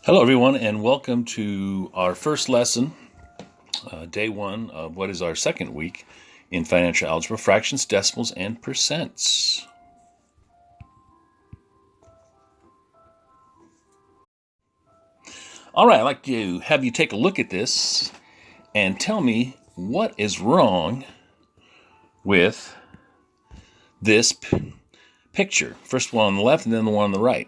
Hello, everyone, and welcome to our first lesson, day one of what is our second week in financial algebra: fractions, decimals, and percents. All right, I'd like to have you take a look at this and tell me what is wrong with this picture. First one on the left and then the one on the right.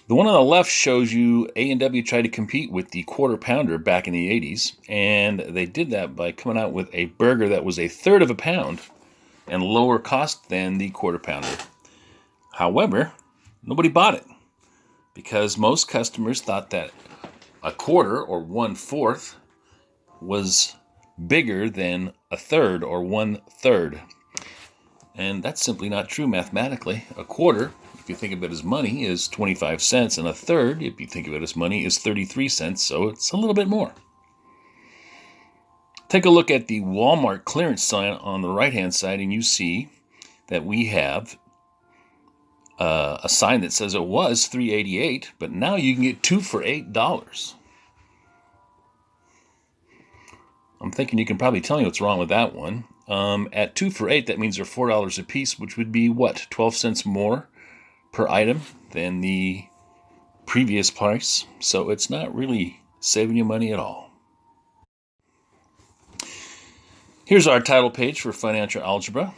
The one on the left shows you A&W tried to compete with the quarter pounder back in the 80s, and they did that by coming out with a burger that was a third of a pound and lower cost than the quarter pounder. However, nobody bought it because most customers thought that a quarter or 1/4 was bigger than a third or 1/3. And that's simply not true mathematically. A quarter, if you think of it as money, is 25 cents, and a third, if you think of it as money, is 33 cents, so it's a little bit more. Take a look at the Walmart clearance sign on the right-hand side, and you see that we have a sign that says it was $3.88, but now you can get 2 for $8. I'm thinking you can probably tell me what's wrong with that one. At 2 for $8, that means they're $4 a piece, which would be what, 12 cents more per item than the previous price. So it's not really saving you money at all. Here's our title page for financial algebra.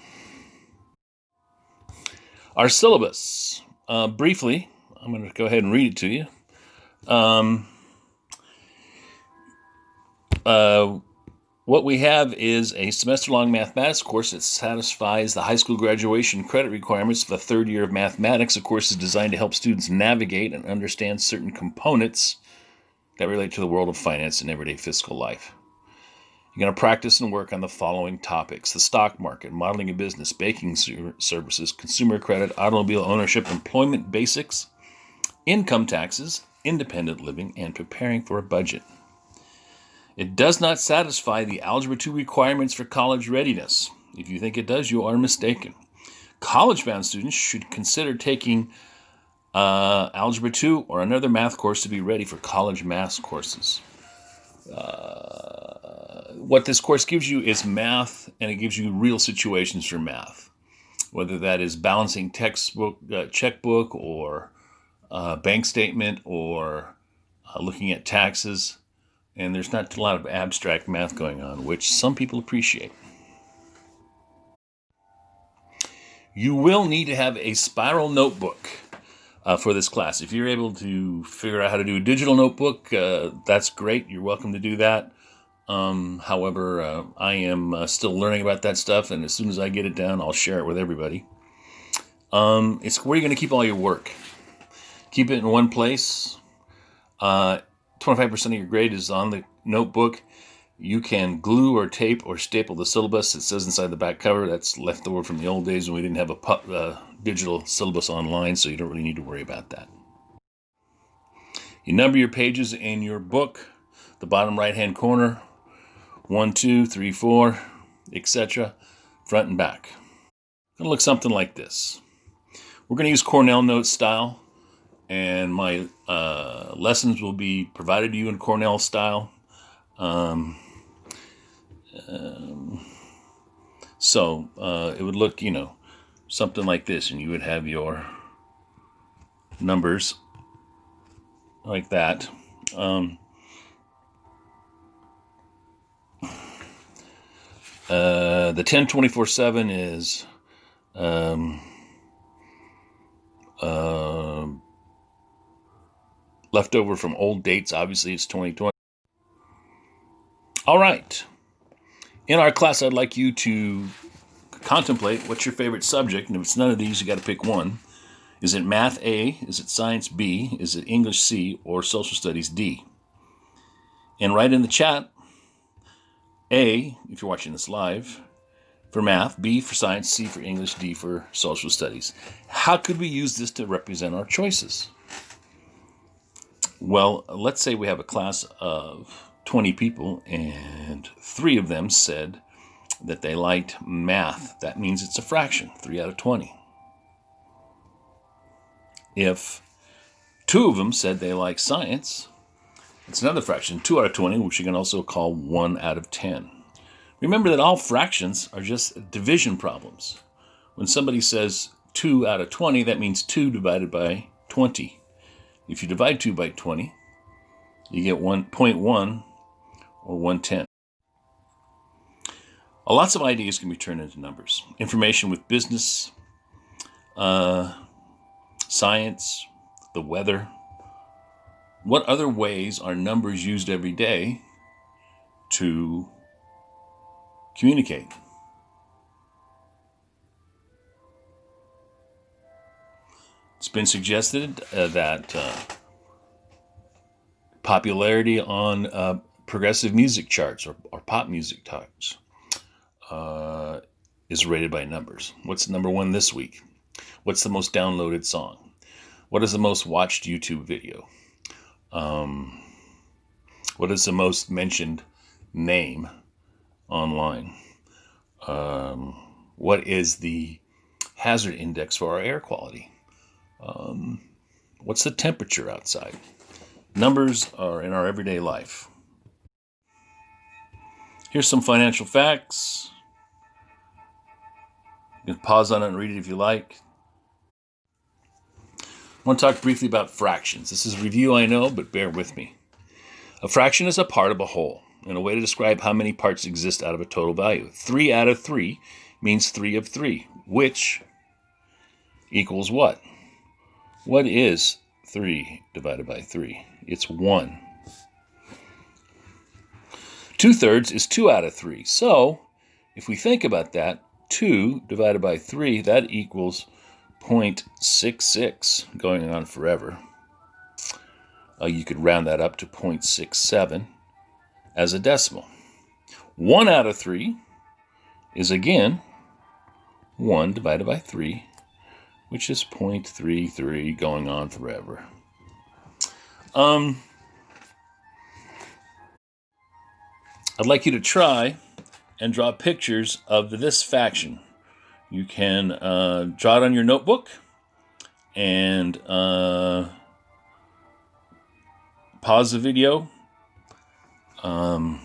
Our syllabus. Briefly, I'm going to go ahead and read it to you. What we have is a semester-long mathematics course that satisfies the high school graduation credit requirements for the third year of mathematics. The course is designed to help students navigate and understand certain components that relate to the world of finance and everyday fiscal life. You're going to practice and work on the following topics: the stock market, modeling a business, banking services, consumer credit, automobile ownership, employment basics, income taxes, independent living, and preparing for a budget. It does not satisfy the Algebra 2 requirements for college readiness. If you think it does, you are mistaken. College-bound students should consider taking Algebra 2 or another math course to be ready for college math courses. What this course gives you is math, and it gives you real situations for math, whether that is balancing textbook, checkbook, or bank statement, or looking at taxes. And there's not a lot of abstract math going on, which some people appreciate. You will need to have a spiral notebook for this class. If you're able to figure out how to do a digital notebook, that's great. You're welcome to do that. However, I am still learning about that stuff, and as soon as I get it down, I'll share it with everybody. It's where you're going to keep all your work. Keep it in one place. 25% of your grade is on the notebook. You can glue or tape or staple the syllabus. It says inside the back cover that's left over from the old days when we didn't have a digital syllabus online, so you don't really need to worry about that. You number your pages in your book, the bottom right-hand corner, 1, 2, 3, 4, etc., front and back. It's going to look something like this. We're going to use Cornell Notes style, and my lessons will be provided to you in Cornell style. So it would look, something like this, and you would have your numbers like that. The 10/24/7 is left over from old dates. Obviously, it's 2020. All right. In our class, I'd like you to contemplate what's your favorite subject, and if it's none of these, you got to pick one. Is it math A? Is it science B? Is it English C? Or social studies D? And write in the chat A, if you're watching this live, for math, B for science, C for English, D for social studies. How could we use this to represent our choices? Well, let's say we have a class of 20 people, and 3 of them said that they liked math, that means it's a fraction, 3 out of 20. If 2 of them said they like science, it's another fraction, 2 out of 20, which you can also call 1 out of 10. Remember that all fractions are just division problems. When somebody says 2 out of 20, that means 2 divided by 20. If you divide 2 by 20, you get 1.1 or 1/10. Lots of ideas can be turned into numbers. Information with business, science, the weather. What other ways are numbers used every day to communicate? It's been suggested that popularity on progressive music charts or pop music charts is rated by numbers. What's number 1 this week? What's the most downloaded song? What is the most watched YouTube video? What is the most mentioned name online? What is the hazard index for our air quality? What's the temperature outside? Numbers are in our everyday life. Here's some financial facts. You can pause on it and read it if you like. I want to talk briefly about fractions. This is a review, I know, but bear with me. A fraction is a part of a whole, and a way to describe how many parts exist out of a total value. 3 out of 3 means 3 of 3, which equals what? What is 3 divided by 3? It's 1. 2/3 is 2 out of 3. So, if we think about that, 2 divided by 3, that equals 0.66, going on forever. You could round that up to 0.67 as a decimal. 1 out of 3 is, again, 1 divided by 3, which is 0.33, going on forever. I'd like you to try and draw pictures of this fraction. You can draw it on your notebook and pause the video and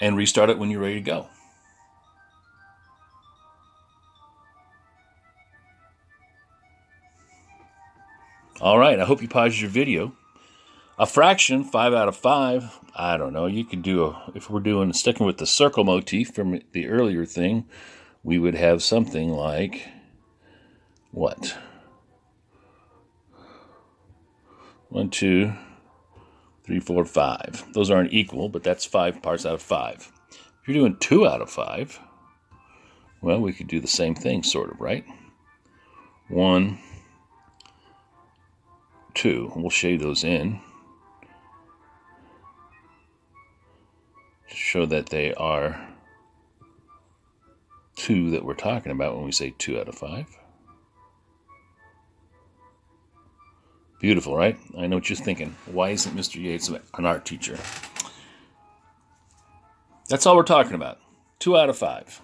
restart it when you're ready to go. All right, I hope you paused your video. A fraction, 5 out of 5, I don't know. You could do if we're sticking with the circle motif from the earlier thing, we would have something like, what? 1, 2, 3, 4, 5. Those aren't equal, but that's 5 parts out of 5. If you're doing 2 out of 5, well, we could do the same thing, sort of, right? 1, 2. We'll shade those in to show that they are 2 that we're talking about when we say 2 out of 5. Beautiful, right? I know what you're thinking. Why isn't Mr. Yates an art teacher? That's all we're talking about. 2 out of 5.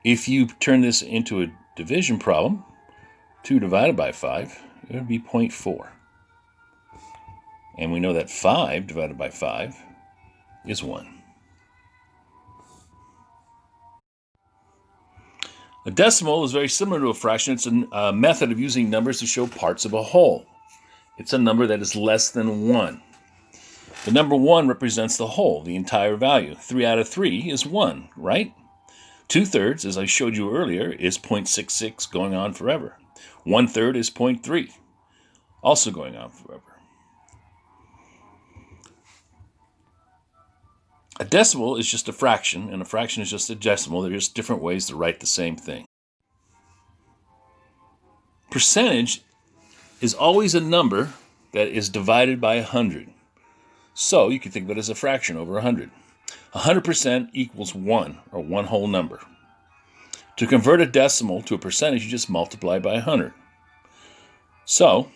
If you turn this into a division problem, 2 divided by 5, it would be 0.4. And we know that 5 divided by 5 is 1. A decimal is very similar to a fraction. It's a method of using numbers to show parts of a whole. It's a number that is less than 1. The number 1 represents the whole, the entire value. 3 out of 3 is 1, right? 2/3, as I showed you earlier, is 0.66, going on forever. 1/3 is 0.3, also going on forever. A decimal is just a fraction, and a fraction is just a decimal. They're just different ways to write the same thing. Percentage is always a number that is divided by 100. So you can think of it as a fraction over 100. 100% equals 1, or one whole number. To convert a decimal to a percentage, you just multiply by 100. So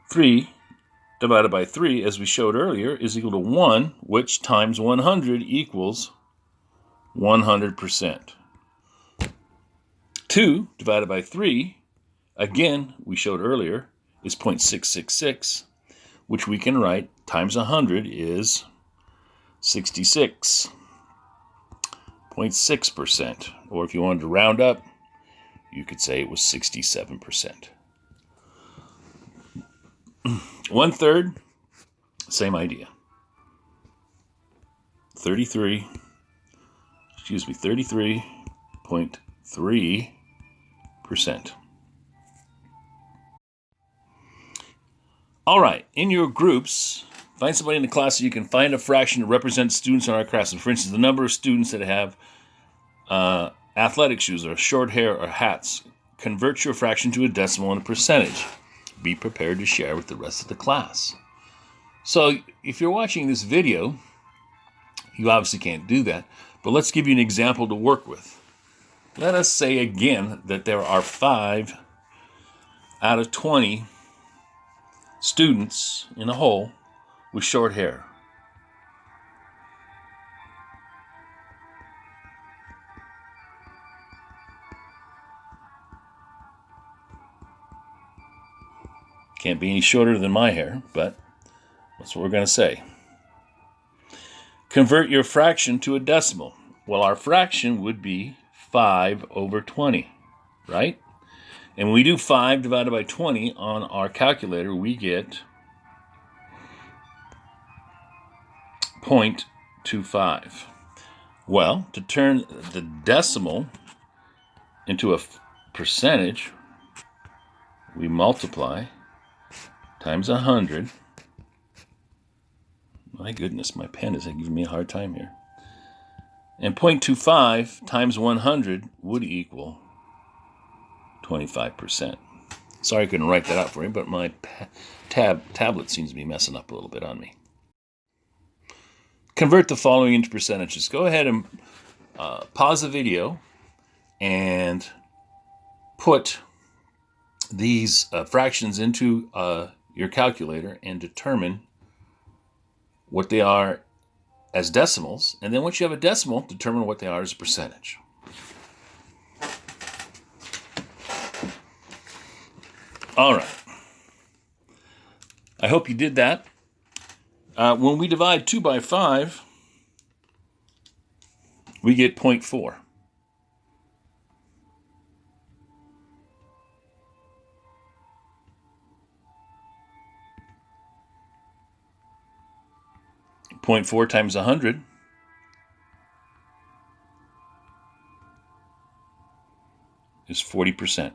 3 divided by 3, as we showed earlier, is equal to 1, which times 100 equals 100%. 2 divided by 3, again, we showed earlier, is 0.666, which we can write times 100 is 66.6%. Or if you wanted to round up, you could say it was 67%. 1/3, same idea. 33.3%. All right, in your groups, find somebody in the class so you can find a fraction to represent students in our class. For instance, the number of students that have athletic shoes or short hair or hats. Convert your fraction to a decimal and a percentage. Be prepared to share with the rest of the class. So if you're watching this video, you obviously can't do that, but let's give you an example to work with. Let us say again that there are 5 out of 20 students in a whole with short hair. Can't be any shorter than my hair, but that's what we're going to say. Convert your fraction to a decimal. Well, our fraction would be 5/20, right? And when we do 5 divided by 20 on our calculator, we get 0.25. Well, to turn the decimal into a percentage, we multiply times 100. My goodness, my pen is giving me a hard time here. And 0.25 times 100 would equal 25%. Sorry I couldn't write that out for you, but my tablet seems to be messing up a little bit on me. Convert the following into percentages. Go ahead and pause the video and put these fractions into your calculator and determine what they are as decimals. And then once you have a decimal, determine what they are as a percentage. All right. I hope you did that. When we divide 2 by 5, we get 0.4. Point 4 times 100 is 40%.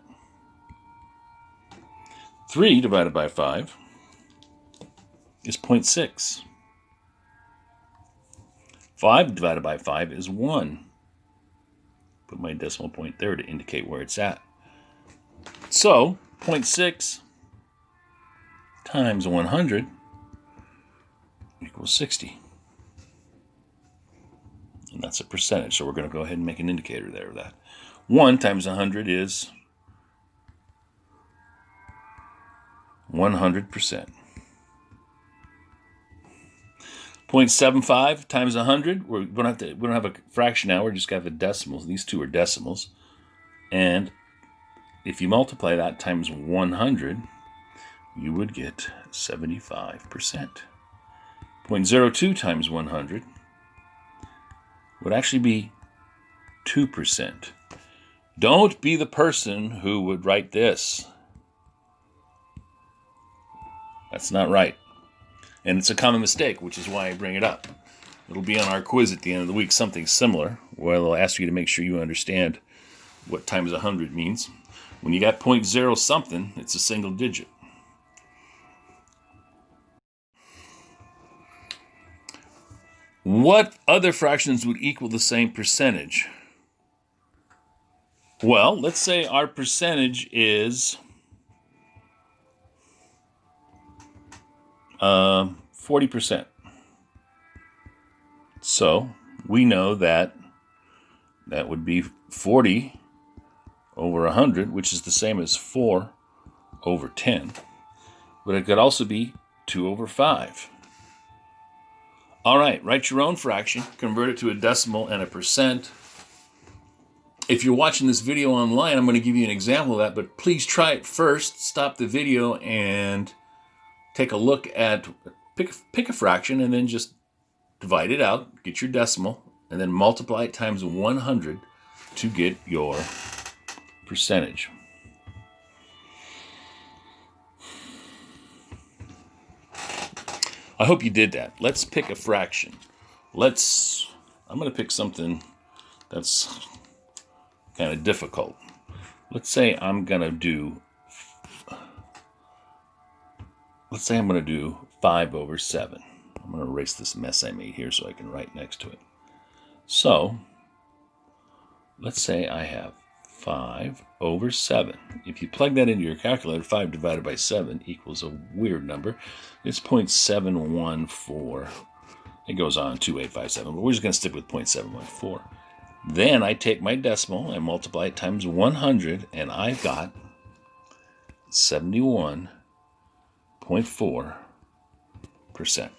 3 divided by 5 is 0.6. 5 divided by 5 is 1. Put my decimal point there to indicate where it's at. So 0.6 times 100 equals 60. And that's a percentage, so we're going to go ahead and make an indicator there of that. 1 times 100 is 100%. 0.75 times 100, we don't have a fraction now, we're just got the decimals. These two are decimals. And if you multiply that times 100, you would get 75%. 0.02 times 100 would actually be 2%. Don't be the person who would write this. That's not right. And it's a common mistake, which is why I bring it up. It'll be on our quiz at the end of the week, something similar, where they'll ask you to make sure you understand what times 100 means. When you got 0.0 something, it's a single digit. What other fractions would equal the same percentage? Well, let's say our percentage is 40%. So we know that that would be 40 over 100, which is the same as 4 over 10. But it could also be 2 over 5. All right, write your own fraction, convert it to a decimal and a percent. If you're watching this video online, I'm going to give you an example of that, but please try it first. Stop the video and take a look at, pick a fraction and then just divide it out, get your decimal, and then multiply it times 100 to get your percentage. I hope you did that. Let's pick a fraction. I'm going to pick something that's kind of difficult. Let's say I'm going to do 5 over 7. I'm going to erase this mess I made here so I can write next to it. So, let's say I have 5 over 7. If you plug that into your calculator, 5 divided by 7 equals a weird number. It's 0.714. It goes on 2857, but we're just going to stick with 0.714. Then I take my decimal and multiply it times 100, and I've got 71.4%.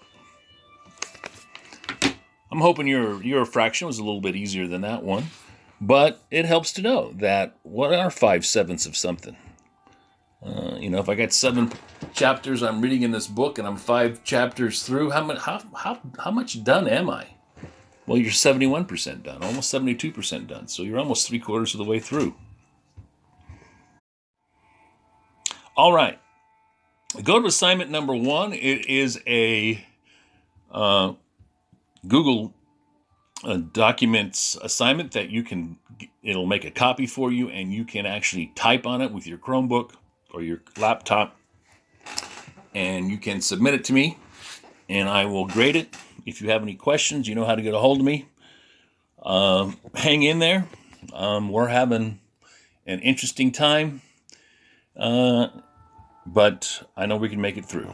I'm hoping your fraction was a little bit easier than that one, but it helps to know that what are 5/7 of something? If I got 7 chapters I'm reading in this book and I'm 5 chapters through, how much done am I? Well, you're 71% done, almost 72% done. So you're almost 3/4 of the way through. All right. Go to assignment number 1. It is a Google Documents assignment that it'll make a copy for you and you can actually type on it with your Chromebook or your laptop. And you can submit it to me and I will grade it. If you have any questions, you know how to get a hold of me. Hang in there. We're having an interesting time, but I know we can make it through.